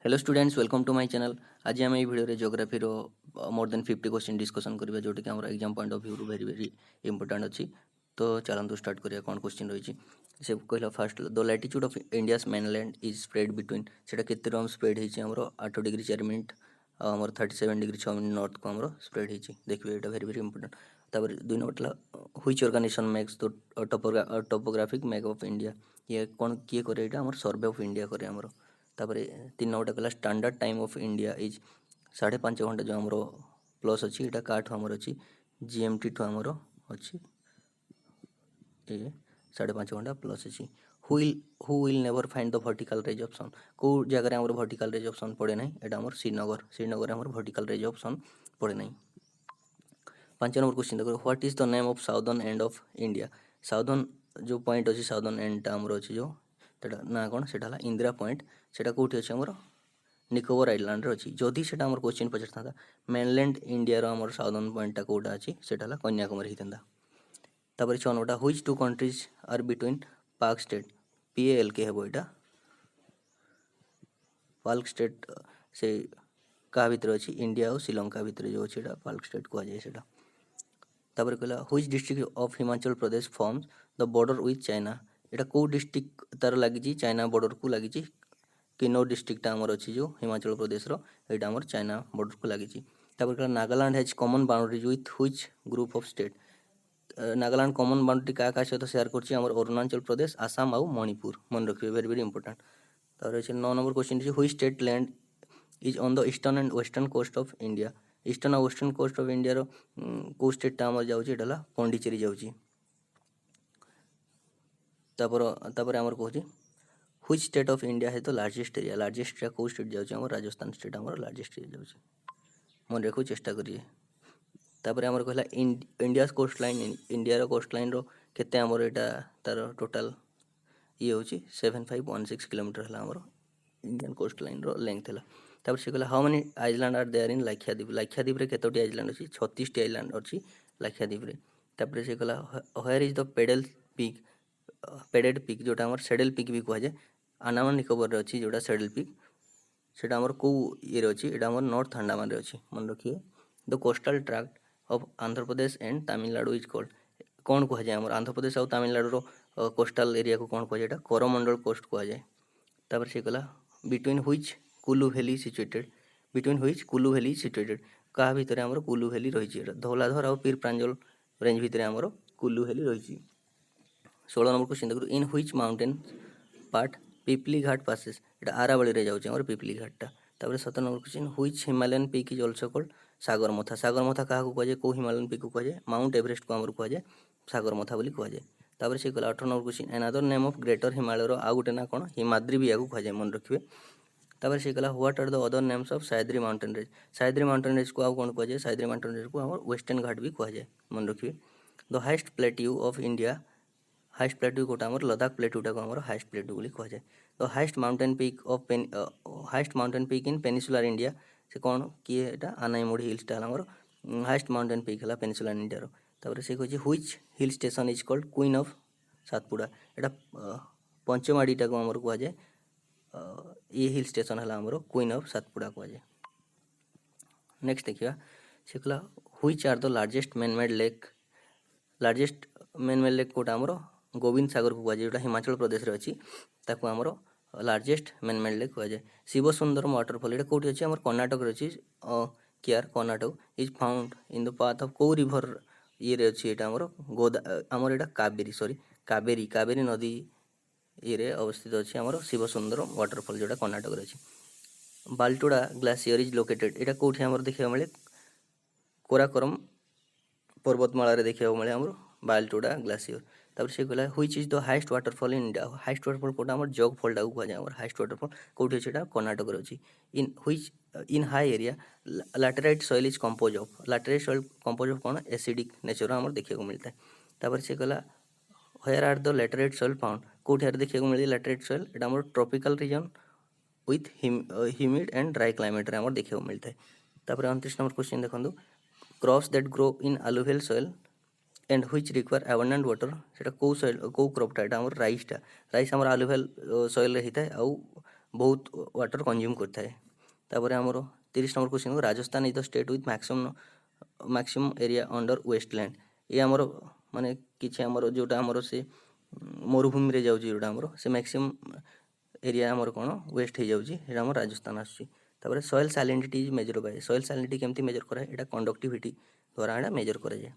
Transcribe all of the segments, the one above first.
Hello students welcome to my channel. आज आम video geography more than 50 question discussion करबा जोटी कि हमर exam point of view very very important अछि। तो चलंतु स्टार्ट करिया कोन क्वेश्चन रही से कहला first the latitude of India's mainland is spread between सेटा केते रम स्प्रेड हिची हमरो 8 डिग्री 4 मिनिट हमर 37 डिग्री 6 मिनिट नॉर्थ को हमरो स्प्रेड हिची देखबे एटा वेरी वेरी इंपोर्टेंट। तापर दुई number which organisation makes the topographic map of India ये कोन किए करे एटा हमर सर्वे ऑफ इंडिया करे हमरो। तापर 3 नंबर कहला standard time of India is 5.5 घंटा जो हमरो प्लस अछि एटा काठ हमर अछि जीएमटी टू हमरो अछि ए 5.5 घंटा प्लस अछि। Who will never find the vertical range of sun को जगह हमरो वर्टिकल रेंज ऑफ सन पड़े नै एटा हमर श्रीनगर हमरो वर्टिकल रेंज ऑफ सन पड़े नै। 5 नंबर क्वेश्चन देखो what is the name of southern end of India southern जो पॉइंट अछि साउदर्न एंड टा हमरो अछि जो तेटा ना कोन सेटा हला इंदिरा पॉइंट सेटा कोठी अछि हमरो निकोबर आइलैंड रे अछि। जदि सेटा हमर क्वेश्चन पछरता था मेनलैंड इंडिया रो हमर साउदर्न पॉइंट टा कोटा अछि सेटा हला कन्याकुमारी हितंदा। तापर 6 नंबरटा which two countries are between Palk strait पीएल के हेबो एटा पाल्क स्टेट से का भितर अछि इंडिया और श्रीलंका भितर जो अछि एटा पाल्क स्टेट को जाय सेटा। तापर कहला which district of Himachal Pradesh forms the border with China एटा को डिस्ट्रिक्ट तार लागि छी चाइना बॉर्डर को लागि छी किनो डिस्ट्रिक्ट हमर अछि जो हिमाचल प्रदेश रो एटा हमर चाइना बॉर्डर को लागि छी। तापर कहला Nagaland has common boundaries with which group of state Nagaland common boundary का सहित शेयर करछि हमर अरुणाचल प्रदेश आसाम और मणिपुर मन रखिबे वेरी वेरी इंपोर्टेंट। तापर अछि 9 नंबर क्वेश्चन छी which state land is on the eastern and western coast of India eastern और वेस्टर्न कोस्ट ऑफ इंडिया रो को स्टेट टा हमर जाउछि एटा हला पौंडीचेरी जाउछि। तापर हमर कहछि व्हिच स्टेट ऑफ इंडिया है तो लार्जेस्ट एरिया को स्टेट जाउछि हमर राजस्थान स्टेट हमर लार्जेस्ट एरिया जाउछि मन रखु चेष्टा करिए। तापर हमर कहला इंडियाज कोस्ट लाइन इंडिया रो कोस्ट लाइन रो केते हमर एटा तार टोटल ये होछि 7516 किलोमीटर हला हमर इंडियन कोस्ट लाइन रो लेंथ हला। तापर से कहला how many island are there in Lakshadweep रे केतोटी आइलैंड अछि 36 टी आइलैंड अछि लाक्षाद्वीप रे। तापर से कहला वेयर इज द पेडेड पीक जोटा हमर सेडल पीक भी कहै जे अंडमान निकोबर रे अछि जोटा सेडल पीक सेटा हमर को ये रे अछि एटा हमर नॉर्थ अंडमान रे अछि मन रखिए। The coastal tract of Andhra Pradesh and Tamil Nadu is called कौन कह जाए हमर आंध्र प्रदेश और तमिलनाडु रो कोस्टल एरिया को कौन कह जाए एटा कोरोमंडल कोस्ट कह जाए। तापर से कहला between which Kullu valley situated का भितरे हमर कुल्लू वैली रही छी एटा धौलाधर और पीर प्रांजल रेंज भितरे हमर कुल्लू वैली रही छी। 16 नंबर क्वेश्चन देखो in which mountain part Pipli Ghat passes एटा आरावली रे जाउछ हमर पिपली घाट टा। तापर 17 number question which Himalayan peak is also called Sagarmatha का को कह जाए को हिमालयन पीक को कह जाए माउंट एवरेस्ट को हमर कह जाए सागरमाथा बोली कह जाए। तापर से कहला 18 number question another name of greater Himalaya रो आ गुटे ना कोन हिमाद्री भी आगु कह जाए मन रखिबे। तापर से कहला what are the other names of Sahyadri mountain range को आ कोन कह जाए सह्याद्री माउंटेन रेंज को हमर वेस्टर्न घाट भी कह जाए मन रखिबे। The highest plateau of India highest plateau कोटा हमर लद्दाख प्लेट्यू टा को हमर हाईएस्ट प्लेट्यू बोली कह जाए। The highest mountain peak in peninsular India से कौन किए एटा अनाईमुड़ी हिल्स टा हमर हाईएस्ट माउंटेन पीक हला पेनिनसुलर इंडिया रो। तापर से कहछि which hill station is called queen of Satpura एटा पंचमाड़ी टा को हमर कह जाए ये हिल स्टेशन हला हमर क्वीन ऑफ सातपुड़ा कह जाए। नेक्स्ट देखिया से कहला which are the largest man made lake कोटा हमर गोविंद सागर को कह जाए जोटा हिमाचल प्रदेश रे अछि ताको हमर लार्जेस्ट मैन मेड लेक कह जाए। शिव सुंदरम वाटरफॉल एटा कोठी अछि हमर कर्नाटक रे अछि KR Karnataka is found in the path of को रिवर ये रे अछि एटा हमर एटा कावेरी नदी ये रे अवस्थित अछि हमर शिव सुंदरम वाटरफॉल जोटा कर्नाटक रे अछि। बालटोड़ा ग्लेशियर इज लोकेटेड एटा कोठी हमर देखिबा मिले कोराकोरम पर्वतमाला रे देखिबा मिले हमर बालटोड़ा ग्लेशियर। तापर से कहला which is the highest waterfall in India highest waterfall कोटा हमर जोग फॉल टा को कह जाए हमर हाईएस्ट वाटरफॉल कोठी अछि एटा कर्नाटक रे अछि। In high area laterite soil is compose of कोन एसिडिक नेचर हमर देखिबा मिलता है। तापर से कहला where are the laterite soil found कोठी आर देखिबा मिले लैटेराइट सॉइल एटा हमर tropical region with humid and dry climate रे हमर देखिबा मिलता है। तापर 29 नंबर क्वेश्चन देखंदु crops that grow in alluvial soil and which require abundant water सेटा को सॉइल को क्रॉप टा हमर राइस हमर अलुवियल सॉइल रे हिता है बहुत वाटर कंज्यूम करता है। तापर आमर 30 नंबर क्वेश्चन को Rajasthan is the state with maximum area under wasteland. ये आमर माने किछि आमर जोटा आमर से मरुभूमि रे जाउची जोटा आमर से मैक्सिमम एरिया आमर कोन वेस्ट हो जाउची एटा आमर राजस्थान आसी। तापर soil salinity is measure by soil salinity केमती मेजर करा एटा कंडक्टिविटी द्वारा एटा मेजर करा जाय।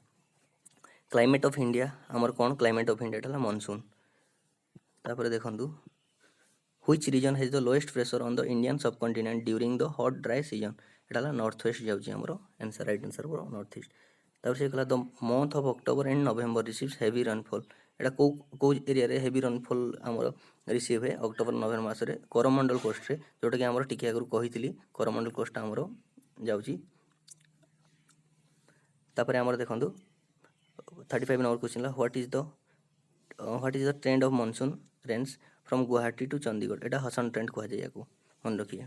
क्लाइमेट ऑफ इंडिया आमर कोन क्लाइमेट ऑफ इंडिया एटा मानसून। तापर देखंतु which region has the lowest pressure on the Indian subcontinent during the hot dry season एटा नॉर्थ वेस्ट जाउची आमर आंसर राइट आंसर पर नॉर्थ ईस्ट। तापर से कहला the month of October and November receives heavy rainfall एटा को area रे हेवी रेनफॉल आमर रिसीव है अक्टोबर नवंबर मास रे कोरोमंडल कोस्ट रे जोटा कि आमर टिके आगु कहितली कोरोमंडल कोस्ट आमर जाउची। तापर आमर देखंतु 35 number question what is the trend of monsoon rains from Guwahati to Chandigarh एटा हसन ट्रेंड कहा जाय याको मन रखिए।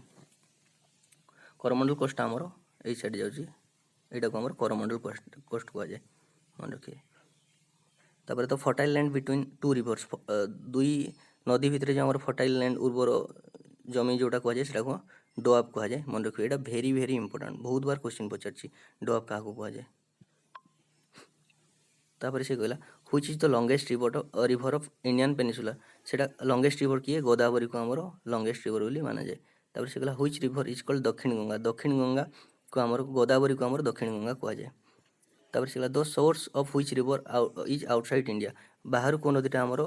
कोरोमंडल कोस्ट आमर एई साइड जाउची एटा को आमर कोरोमंडल कोस्ट कहा जाय मन रखिए। तापर तो fertile land between two reverse दुई नदी भितर जो आमर फर्टाइल लैंड उर्वर जमी जोटा कहा जाय सेटा को डोआब कहा जाय मन रखिए। एटा वेरी वेरी इंपोर्टेंट बहुत बार क्वेश्चन पचारछि डोआब काहा को कहा जाय। तापर से कहला which is the longest river of Indian peninsula सेटा लॉन्गेस्ट रिवर किए गोदावरी को आमर लॉन्गेस्ट रिवर बोली माना जाए। तापर से कहला व्हिच रिवर इज कॉल्ड दक्षिण गंगा को आमर गोदावरी को आमर दक्षिण गंगा कहा जाए। तापर से कहला the source of which river is outside India बाहर को नदीटा आमर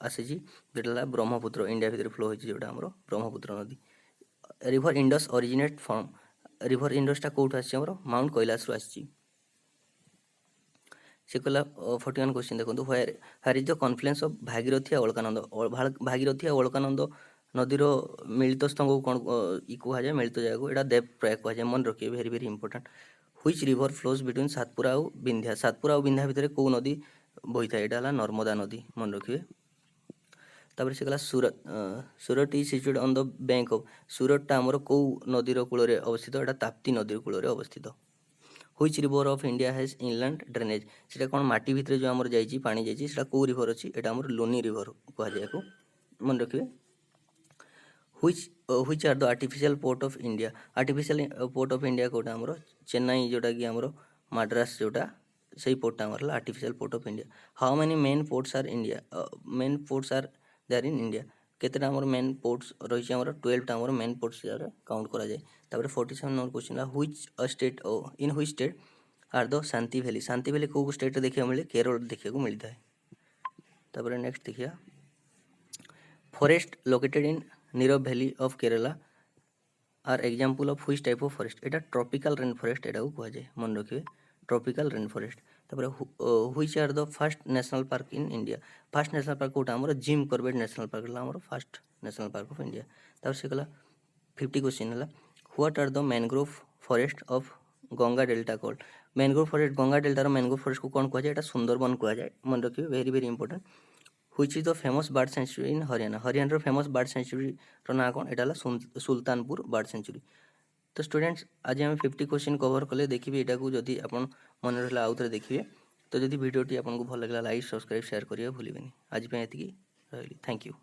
आसी जेटा ब्रह्मपुत्र इंडिया भितर फ्लो होइछि जोटा आमर ब्रह्मपुत्र नदी। River Indus originate from river इंडसटा कोठ आछि आमर माउंट कैलाश रु आछि। से कहला 41 क्वेश्चन देखो where is the confluence of Bhagirathi Alaknanda Bhagirathi Alaknanda नदीर मिलित स्तंभ को कौन कहा जाए मिलित जगह को एटा देव प्रयाग कहा जाए मन रखिए very very important. Which river flows between Satpura और विंध्या भितर को नदी बही था एटा नर्मदा नदी मन रखिए। तापर से कहला Surat is situated on the bank of सूरतटा आमर को नदीर कूल अवस्थित एटा ताप्ती नदीर कूल अवस्थित। Which river of India has inland drainage सेटा कोन माटी भितर जो आमर जाइछि पानी जाइछि सेटा को रिवर अछि एटा आमर लोनी रिवर कहा जाय को मन रखिए। Which are the artificial port of India कोटा आमर चेन्नई जोटा कि आमर मद्रास जोटा सही पोर्ट आमर artificial port of India. How many main ports are there in India केतेटा आमर मेन पोर्ट्स रहिछि आमर 12 आमर मेन पोर्ट्स काउंट करा जाय। तापर 47 number question in which state are the शांति वैली को स्टेट देखिए मिले केरल देखिए को मिलता है। तापर नेक्स्ट देखिए फॉरेस्ट लोकेटेड इन नीरव valley of Kerala are example of which type of forest एटा ट्रॉपिकल रेन फॉरेस्ट एटा को कहा जाय मन रखिए ट्रॉपिकल रेन फॉरेस्ट। तापर which are the first national park in India first national park कोटा हमर जिम कॉर्बेट नेशनल पार्क ला हमर first national park of India. तापर से कहला 50 क्वेश्चन हला what are the mangrove forest of Ganga delta called mangrove forest Ganga delta mangrove forest को कौन कहा जाए सुंदरबन कहा जाए मन रखिए very very important. Which is the famous bird sanctuary in Haryana famous bird sanctuary ना कौन एटा सुल्तानपुर बर्ड सेंचुरी। तो स्टूडेंट्स आज आम 50 क्वेश्चन कवर कले देखिए यहाँ को जदि आप मन रहा आउ थे देखिए तो जदि वीडियोटी आपको भल लगा लाइक सब्सक्राइब शेयर करिए भूलिए आज ये रही थैंक यू।